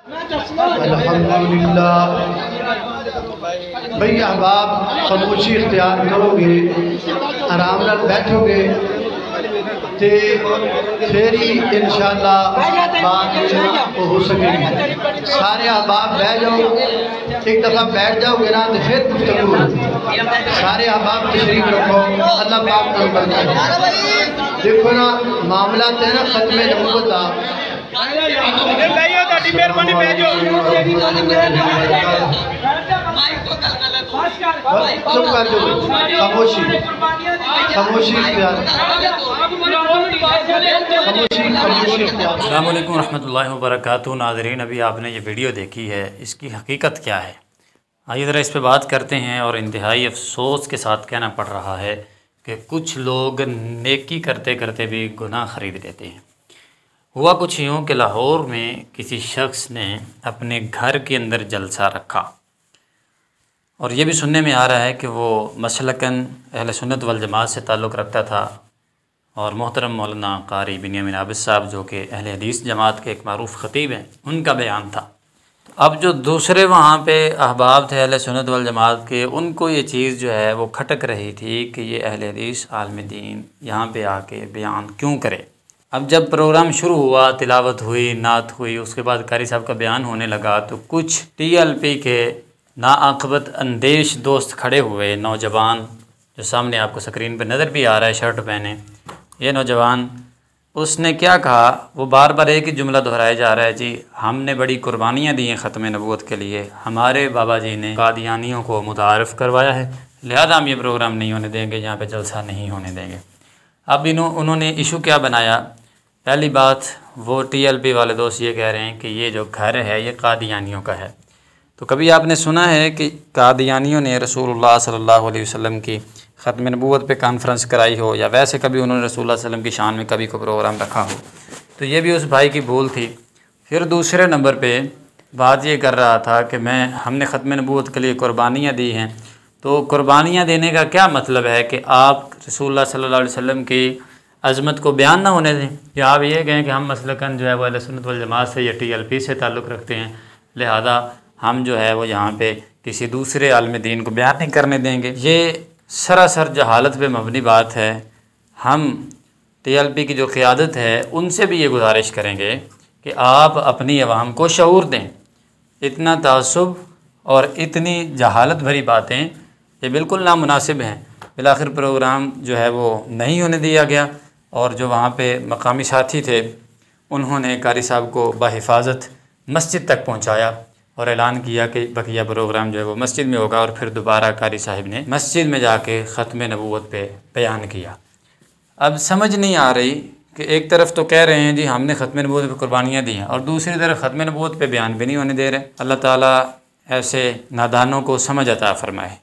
अल्हम्दुलिल्लाह। भाई अहबाब खामोशी इख्तियार करोगे, आराम नाल बैठोगे तो फिर ही इंशाअल्लाह बात हो सकेगी। सारे अहबाब बह जाओ, एक दफ़ा बैठ जाओगे ना तो फिर गुफ्तगू होगी। सारे अहबाब तशरीफ रखो, अल्लाह पाक को बरकत। देखो ना मामला तो है ना खत्म नबूवत का। चुप कर दो, खामोशी खामोशी अस्सलाम वालेकुम रहमतुल्लाहि व बरकातुहू। नाज़रीन, अभी आपने ये वीडियो देखी है, इसकी हकीकत क्या है? आइए ज़रा इस पे बात करते हैं। और इंतहाई अफसोस के साथ कहना पड़ रहा है कि कुछ लोग नेकी करते करते भी गुनाह ख़रीद लेते हैं। हुआ कुछ यूँ कि लाहौर में किसी शख्स ने अपने घर के अंदर जलसा रखा और ये भी सुनने में आ रहा है कि वो मसलकन अहले सुन्नत वल जमात से ताल्लुक़ रखता था। और मोहतरम मौलाना कारी बिनियामिन आबिद साहब, जो कि अहले हदीस जमात के एक मारूफ़ ख़तीब हैं, उनका बयान था। अब जो दूसरे वहाँ पे अहबाब थे अहले सुन्नत वल जमात के, उनको ये चीज़ जो है वो खटक रही थी कि ये अहले हदीस आलिम दीन यहाँ पे आके बयान क्यों करे। अब जब प्रोग्राम शुरू हुआ, तिलावत हुई, नात हुई, उसके बाद कारी साहब का बयान होने लगा तो कुछ TLP के नाआक़िबत अंदेश दोस्त खड़े हुए, नौजवान, जो सामने आपको स्क्रीन पर नज़र भी आ रहा है शर्ट पहने, ये नौजवान, उसने क्या कहा, वो बार बार एक ही जुमला दोहराया जा रहा है, जी हमने बड़ी कुर्बानियाँ दी हैं ख़त्म नबूवत के लिए, हमारे बाबा जी ने कादियानियों को मुतारफ़ करवाया है, लिहाजा हम ये प्रोग्राम नहीं होने देंगे, यहाँ पे जलसा नहीं होने देंगे। अब उन्होंने इशू क्या बनाया? पहली बात, वो TLP वाले दोस्त ये कह रहे हैं कि ये जो घर है ये कादियानियों का है। तो कभी आपने सुना है कि कादियानियों ने रसूलुल्लाह सल्लल्लाहु अलैहि वसल्लम की ख़त्म नबूवत पे कॉन्फ्रेंस कराई हो, या वैसे कभी उन्होंने रसूलुल्लाह सल्लल्लाहु अलैहि वसल्लम की शान में कभी कोई प्रोग्राम रखा हो? तो ये भी उस भाई की भूल थी। फिर दूसरे नंबर पे बात ये कर रहा था कि हमने ख़त्म नबूवत के लिए कुर्बानियाँ दी हैं। तो कुर्बानियाँ देने का क्या मतलब है कि आप रसूलुल्लाह सल्लल्लाहु अलैहि वसल्लम की अज़मत को बयान ना होने दें, या आप ये कहें कि हम मसलकन जो है वो अहले सुन्नत वल जमात से या TLP से ताल्लुक़ रखते हैं, लिहाजा हम जो है वो यहाँ पे किसी दूसरे आलिम दीन को बयान नहीं करने देंगे। ये सरासर जहालत पे मबनी बात है। हम TLP की जो क़ियादत है उनसे भी ये गुजारिश करेंगे कि आप अपनी अवाम को शऊर दें। इतना तासुब और इतनी जहालत भरी बातें ये बिल्कुल नामुनासिब हैं। बिलाखिर प्रोग्राम जो है वो नहीं होने दिया गया और जो वहाँ पे मकामी साथी थे उन्होंने कारी साहब को बाहिफाजत मस्जिद तक पहुँचाया और ऐलान किया कि बकिया प्रोग्राम जो है वो मस्जिद में होगा। और फिर दोबारा कारी साहब ने मस्जिद में जाके ख़त्म नबूवत पे बयान किया। अब समझ नहीं आ रही कि एक तरफ तो कह रहे हैं जी हमने ख़त्म नबूवत पे कुर्बानियाँ दी हैं, और दूसरी तरफ ख़त्म नबूवत पे बयान भी नहीं होने दे रहे। अल्लाह ताला ऐसे नादानों को समझ अता फ़रमाए।